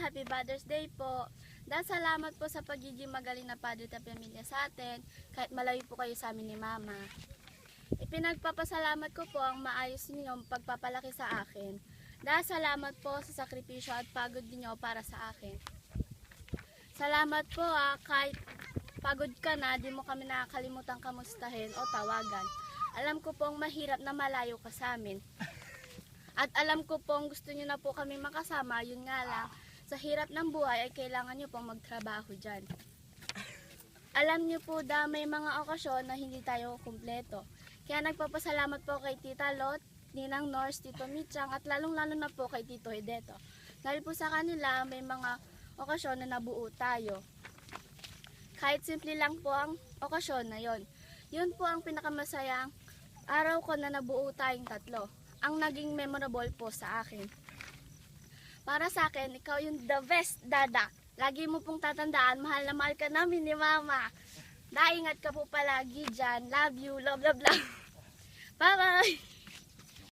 Happy Father's Day po. Dahil salamat po sa pagiging magaling na padre at pamilya sa atin, kahit malayo po kayo sa amin ni Mama. Ipinagpapasalamat ko po ang maayos ninyong pagpapalaki sa akin. Dahil salamat po sa sakripisyo at pagod niyo para sa akin. Salamat po kahit pagod ka na, di mo kami nakakalimutan kamustahin o tawagan. Alam ko pong mahirap na malayo ka sa amin. At alam ko pong gusto niyo na po kami makasama, yun nga lang, sa hirap ng buhay ay kailangan niyo pong magtrabaho dyan. Alam niyo po may mga okasyon na hindi tayo kumpleto. Kaya nagpapasalamat po kay Tita Lot, Ninang Nors, Tito Michang, at lalong-lalo na po kay Tito Hideto. Dahil po sa kanila, may mga okasyon na nabuo tayo. Kahit simple lang po ang okasyon na yon. Yun po ang pinakamasayang araw ko na nabuo tayong tatlo. Ang naging memorable po sa akin. Para sa akin, ikaw yung the best, Dada. Lagi mo pong tatandaan, mahal na mahal ka namin ni Mama. Naingat ka po palagi dyan. Love you, love, love, love. Bye-bye!